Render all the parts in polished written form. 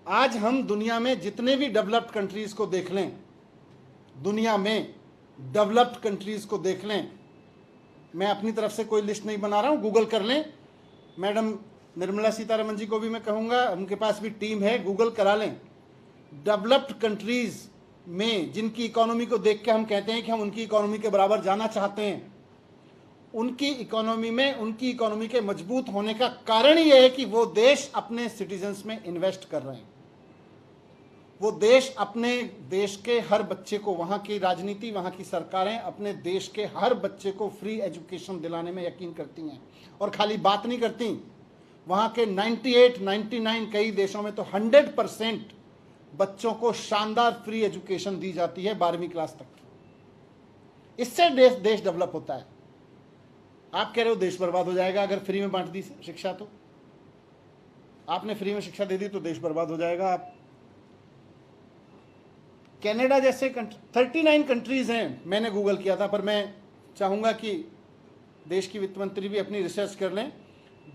आज हम दुनिया में जितने भी डेवलप्ड कंट्रीज को देख लें, दुनिया में डेवलप्ड कंट्रीज को देख लें, मैं अपनी तरफ से कोई लिस्ट नहीं बना रहा हूं, गूगल कर लें। मैडम निर्मला सीतारमण जी को भी मैं कहूंगा, उनके पास भी टीम है, गूगल करा लें। डेवलप्ड कंट्रीज में जिनकी इकोनॉमी को देख के हम कहते हैं कि हम उनकी इकोनॉमी के बराबर जाना चाहते हैं, उनकी इकोनॉमी में, उनकी इकोनॉमी के मजबूत होने का कारण यह है कि वो देश अपने सिटीजन्स में इन्वेस्ट कर रहे हैं। वो देश अपने देश के हर बच्चे को, वहां की राजनीति, वहां की सरकारें अपने देश के हर बच्चे को फ्री एजुकेशन दिलाने में यकीन करती हैं। और खाली बात नहीं करती, वहां के 98, 99, कई देशों में तो 100% बच्चों को शानदार फ्री एजुकेशन दी जाती है 12वीं क्लास तक की। इससे देश डेवलप होता है। आप कह रहे हो देश बर्बाद हो जाएगा अगर फ्री में बांट दी शिक्षा, तो आपने फ्री में शिक्षा दे दी तो देश बर्बाद हो जाएगा। आप कनाडा जैसे 39 कंट्रीज हैं, मैंने गूगल किया था, पर मैं चाहूंगा कि देश की वित्त मंत्री भी अपनी रिसर्च कर लें।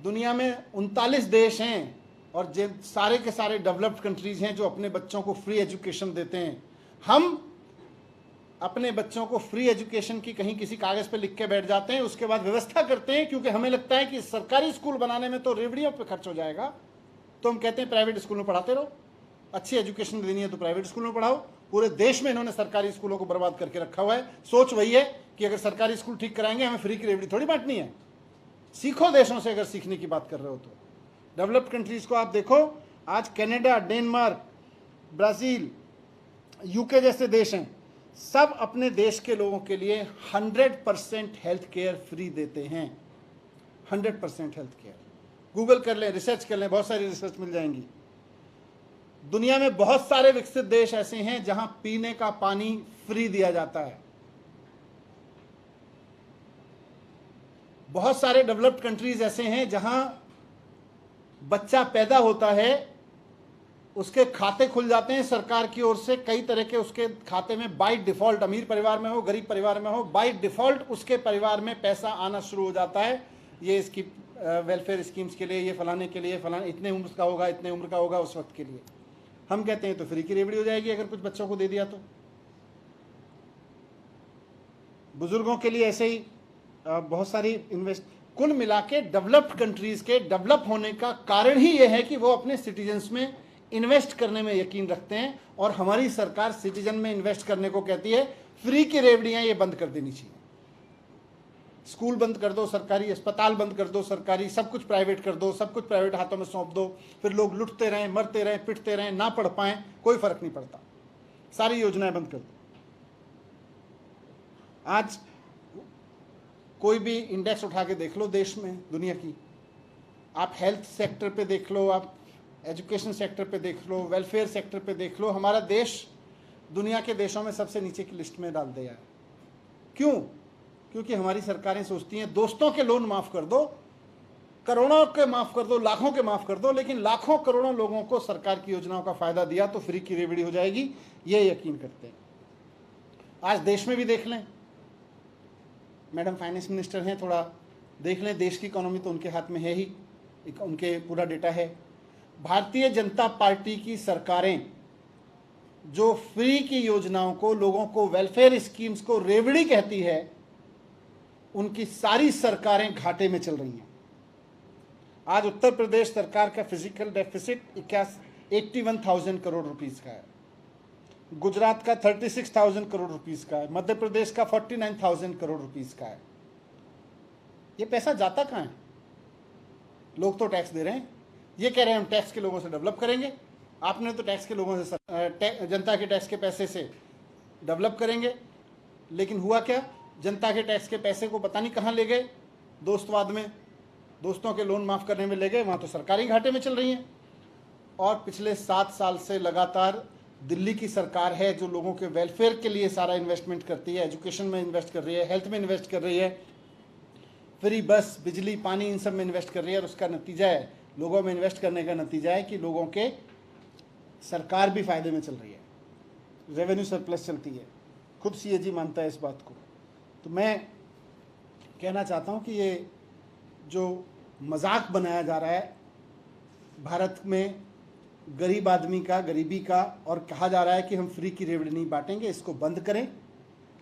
दुनिया में 39 देश हैं और सारे के सारे डेवलप्ड कंट्रीज हैं जो अपने बच्चों को फ्री एजुकेशन देते हैं। हम अपने बच्चों को फ्री एजुकेशन की कहीं किसी कागज पे लिख के बैठ जाते हैं, उसके बाद व्यवस्था करते हैं, क्योंकि हमें लगता है कि सरकारी स्कूल बनाने में तो रेवड़ियों पे खर्च हो जाएगा, तो हम कहते हैं प्राइवेट स्कूल में पढ़ाते रहो। अच्छी एजुकेशन देनी है तो प्राइवेट स्कूल में पढ़ाओ। पूरे देश में इन्होंने सरकारी स्कूलों को बर्बाद करके रखा हुआ है। सोच वही है कि अगर सरकारी स्कूल ठीक कराएंगे, हमें फ्री की रेवड़ी थोड़ी बांटनी है। सीखो देशों से, अगर सीखने की बात कर रहे हो तो। डेवलप्ड कंट्रीज को आप देखो, आज कनाडा, डेनमार्क, ब्राजील, यूके जैसे देश हैं, सब अपने देश के लोगों के लिए 100% हेल्थ केयर फ्री देते हैं। 100% हेल्थ केयर। गूगल कर लें, रिसर्च कर लें, बहुत सारी रिसर्च मिल जाएंगी। दुनिया में बहुत सारे विकसित देश ऐसे हैं जहां पीने का पानी फ्री दिया जाता है। बहुत सारे डेवलप्ड कंट्रीज ऐसे हैं जहां बच्चा पैदा होता है, उसके खाते खुल जाते हैं सरकार की ओर से, कई तरह के उसके खाते में बाय डिफॉल्ट, अमीर परिवार में हो, गरीब परिवार में हो, बाय डिफॉल्ट उसके परिवार में पैसा आना शुरू हो जाता है। ये इसकी वेलफेयर स्कीम्स के लिए, ये फलाने के लिए, फलाने इतने उम्र का होगा, इतने उम्र का होगा, उस वक्त के लिए। हम कहते हैं तो फ्री की रेवड़ी हो जाएगी अगर कुछ बच्चों को दे दिया तो। बुजुर्गों के लिए ऐसे ही बहुत सारी इन्वेस्ट। कुल मिला के डेवलप्ड कंट्रीज के डेवलप होने का कारण ही यह है कि वो अपने सिटीजन्स में इन्वेस्ट करने में यकीन रखते हैं। और हमारी सरकार सिटीजन में इन्वेस्ट करने को कहती है। फ्री की रेवड़ियां ये बंद कर देनी चाहिए। स्कूल बंद कर दो, सरकारी अस्पताल बंद कर दो, सरकारी सब कुछ प्राइवेट कर दो, सब कुछ प्राइवेट हाथों में सौंप दो, फिर लोग लुटते रहें, मरते रहें, पिटते रहें, ना पढ़ पाएं, कोई फर्क नहीं पड़ता। सारी योजनाएं बंद कर दो। आज कोई भी इंडेक्स उठा के देख लो देश में, दुनिया की, आप हेल्थ सेक्टर पे देख लो, आप एजुकेशन सेक्टर पे देख लो, वेलफेयर सेक्टर पे देख लो, हमारा देश दुनिया के देशों में सबसे नीचे की लिस्ट में डाल दिया है। क्यों? क्योंकि हमारी सरकारें सोचती हैं दोस्तों के लोन माफ कर दो, करोड़ों के माफ कर दो, लाखों के माफ कर दो, लेकिन लाखों करोड़ों लोगों को सरकार की योजनाओं का फायदा दिया तो फ्री की रेवड़ी हो जाएगी, ये यकीन करते हैं। आज देश में भी देख लें, मैडम फाइनेंस मिनिस्टर हैं, थोड़ा देख लें, देश की इकोनॉमी तो उनके हाथ में है ही, उनके पूरा डेटा है। भारतीय जनता पार्टी की सरकारें जो फ्री की योजनाओं को, लोगों को, वेलफेयर स्कीम्स को रेवड़ी कहती है, उनकी सारी सरकारें घाटे में चल रही हैं। आज उत्तर प्रदेश सरकार का फिजिकल डेफिसिट 81,000 करोड़ रुपीस का है, गुजरात का 36,000 करोड़ रुपीस का है, मध्य प्रदेश का 49,000 करोड़ रुपीस का है। ये पैसा जाता कहाँ है? लोग तो टैक्स दे रहे हैं, ये कह रहे हैं हम टैक्स के लोगों से डेवलप करेंगे। आपने तो टैक्स के लोगों से, जनता के टैक्स के पैसे से डेवलप करेंगे, लेकिन हुआ क्या? जनता के टैक्स के पैसे को पता नहीं कहाँ ले गए, दोस्तवाद में, दोस्तों के लोन माफ करने में ले गए, वहाँ तो सरकारी घाटे में चल रही हैं। और पिछले 7 साल से लगातार दिल्ली की सरकार है जो लोगों के वेलफेयर के लिए सारा इन्वेस्टमेंट करती है, एजुकेशन में इन्वेस्ट कर रही है, हेल्थ में इन्वेस्ट कर रही है, फ्री बस, बिजली, पानी, इन सब में इन्वेस्ट कर रही है। और उसका नतीजा है, लोगों में इन्वेस्ट करने का नतीजा है कि लोगों के सरकार भी फायदे में चल रही है, रेवेन्यू सरप्लस चलती है। खुद सीएजी मानता है इस बात को। तो मैं कहना चाहता हूँ कि ये जो मजाक बनाया जा रहा है भारत में गरीब आदमी का, गरीबी का, और कहा जा रहा है कि हम फ्री की रेवड़ी नहीं बांटेंगे, इसको बंद करें।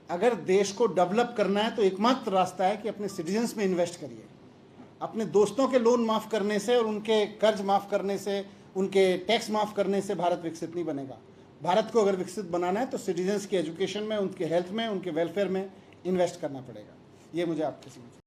अगर देश को डेवलप करना है तो एकमात्र रास्ता है कि अपने सिटीजन्स में इन्वेस्ट करिए। अपने दोस्तों के लोन माफ़ करने से और उनके कर्ज माफ़ करने से, उनके टैक्स माफ़ करने से भारत विकसित नहीं बनेगा। भारत को अगर विकसित बनाना है तो सिटीजन्स की एजुकेशन में, उनके हेल्थ में, उनके वेलफेयर में इन्वेस्ट करना पड़ेगा। ये मुझे आपके समझ